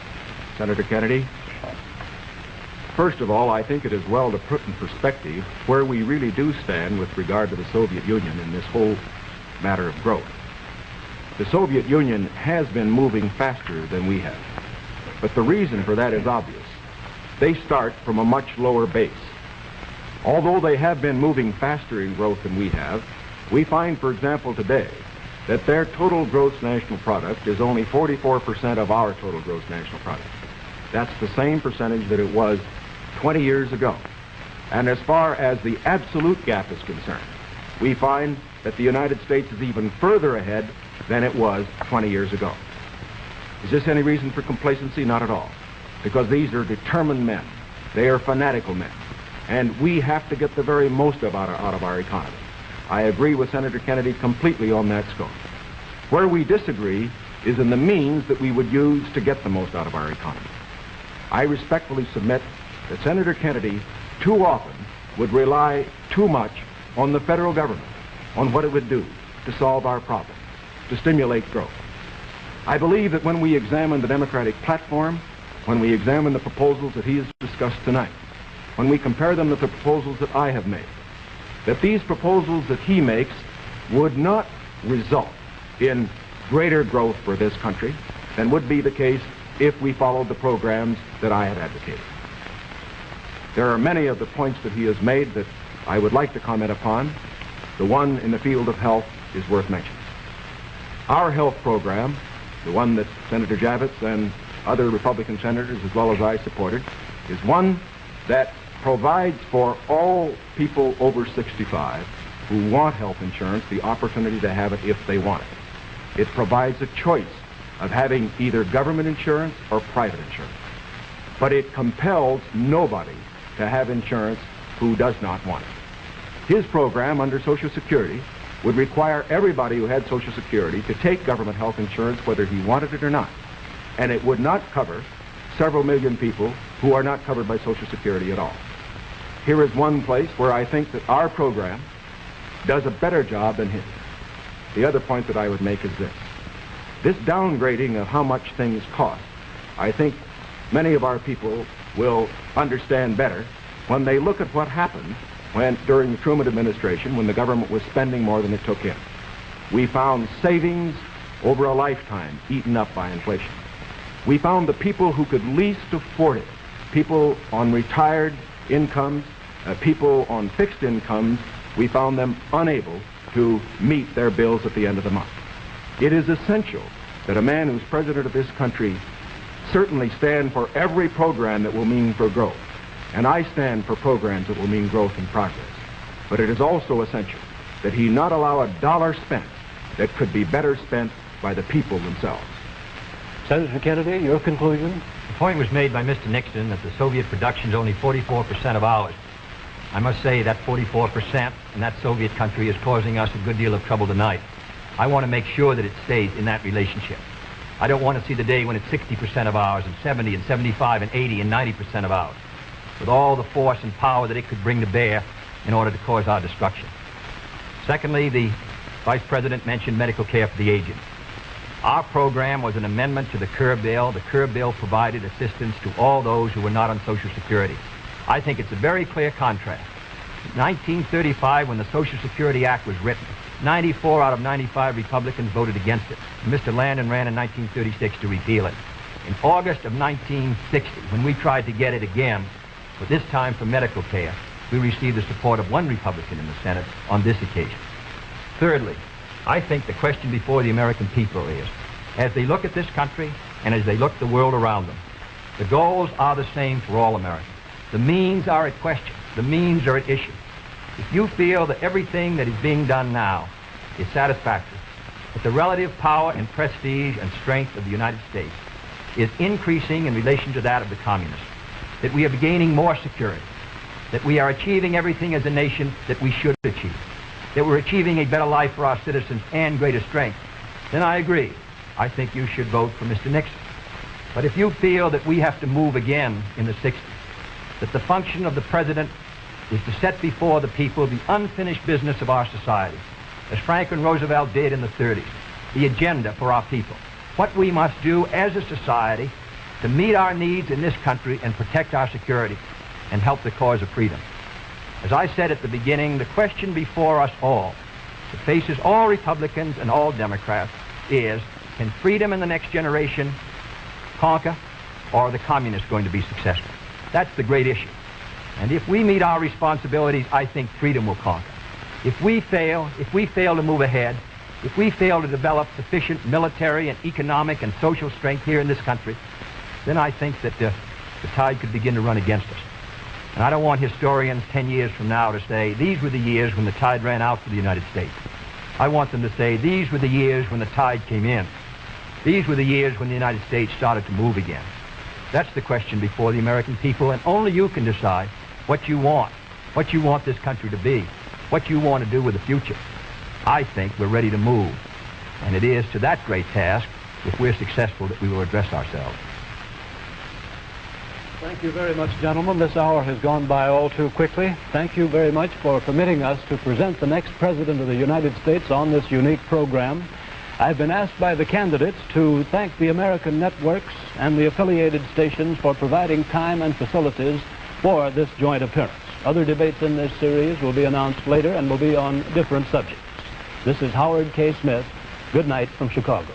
Senator Kennedy, first of all, I think it is well to put in perspective where we really do stand with regard to the Soviet Union in this whole matter of growth. The Soviet Union has been moving faster than we have, but the reason for that is obvious. They start from a much lower base. Although they have been moving faster in growth than we have, we find, for example, today, that their total gross national product is only 44% of our total gross national product. That's the same percentage that it was 20 years ago. And as far as the absolute gap is concerned, we find that the United States is even further ahead than it was 20 years ago. Is this any reason for complacency? Not at all. Because these are determined men. They are fanatical men. And we have to get the very most out of our economy. I agree with Senator Kennedy completely on that score. Where we disagree is in the means that we would use to get the most out of our economy. I respectfully submit that Senator Kennedy too often would rely too much on the federal government, on what it would do to solve our problems, to stimulate growth. I believe that when we examine the Democratic platform, when we examine the proposals that he has discussed tonight, when we compare them with the proposals that I have made, that these proposals that he makes would not result in greater growth for this country than would be the case if we followed the programs that I have advocated. There are many of the points that he has made that I would like to comment upon. The one in the field of health is worth mentioning. Our health program, the one that Senator Javits and other Republican senators as well as I supported, is one that provides for all people over 65 who want health insurance the opportunity to have it if they want it. It provides a choice of having either government insurance or private insurance. But it compels nobody to have insurance who does not want it. His program under Social Security would require everybody who had Social Security to take government health insurance whether he wanted it or not. And it would not cover several million people who are not covered by Social Security at all. Here is one place where I think that our program does a better job than his. The other point that I would make is this. This downgrading of how much things cost, I think many of our people will understand better when they look at what happened during the Truman administration when the government was spending more than it took in. We found savings over a lifetime eaten up by inflation. We found the people who could least afford it, people on retired incomes, people on fixed incomes, we found them unable to meet their bills at the end of the month. It is essential that a man who's president of this country certainly stand for every program that will mean for growth. And I stand for programs that will mean growth and progress. But it is also essential that he not allow a dollar spent that could be better spent by the people themselves. Senator Kennedy, your conclusion? point was made by Mr. Nixon that the Soviet production is only 44% of ours. I must say that 44% in that Soviet country is causing us a good deal of trouble tonight. I want to make sure that it stays in that relationship. I don't want to see the day when it's 60% of ours and 70 and 75 and 80 and 90% of ours, with all the force and power that it could bring to bear in order to cause our destruction. Secondly, the Vice President mentioned medical care for the aged. Our program was an amendment to the Kerr bill. The Kerr bill provided assistance to all those who were not on Social Security. I think it's a very clear contrast. In 1935, when the Social Security Act was written, 94 out of 95 Republicans voted against it. And Mr. Landon ran in 1936 to repeal it. In August of 1960, when we tried to get it again, but this time for medical care, we received the support of one Republican in the Senate on this occasion. Thirdly, I think the question before the American people is, as they look at this country and as they look at the world around them, the goals are the same for all Americans. The means are at question. The means are at issue. If you feel that everything that is being done now is satisfactory, that the relative power and prestige and strength of the United States is increasing in relation to that of the communists, that we are gaining more security, that we are achieving everything as a nation that we should achieve, that we're achieving a better life for our citizens and greater strength, then I agree. I think you should vote for Mr. Nixon. But if you feel that we have to move again in the 60s, that the function of the president is to set before the people the unfinished business of our society, as Franklin Roosevelt did in the 30s, the agenda for our people, what we must do as a society to meet our needs in this country and protect our security and help the cause of freedom. As I said at the beginning, the question before us all, that faces all Republicans and all Democrats, is, can freedom in the next generation conquer, or are the communists going to be successful? That's the great issue. And if we meet our responsibilities, I think freedom will conquer. If we fail to move ahead, if we fail to develop sufficient military and economic and social strength here in this country, then I think that the tide could begin to run against us. And I don't want historians 10 years from now to say, these were the years when the tide ran out for the United States. I want them to say, these were the years when the tide came in. These were the years when the United States started to move again. That's the question before the American people, and only you can decide what you want this country to be, what you want to do with the future. I think we're ready to move, and it is to that great task, if we're successful, that we will address ourselves. Thank you very much, gentlemen. This hour has gone by all too quickly. Thank you very much for permitting us to present the next President of the United States on this unique program. I've been asked by the candidates to thank the American networks and the affiliated stations for providing time and facilities for this joint appearance. Other debates in this series will be announced later and will be on different subjects. This is Howard K. Smith. Good night from Chicago.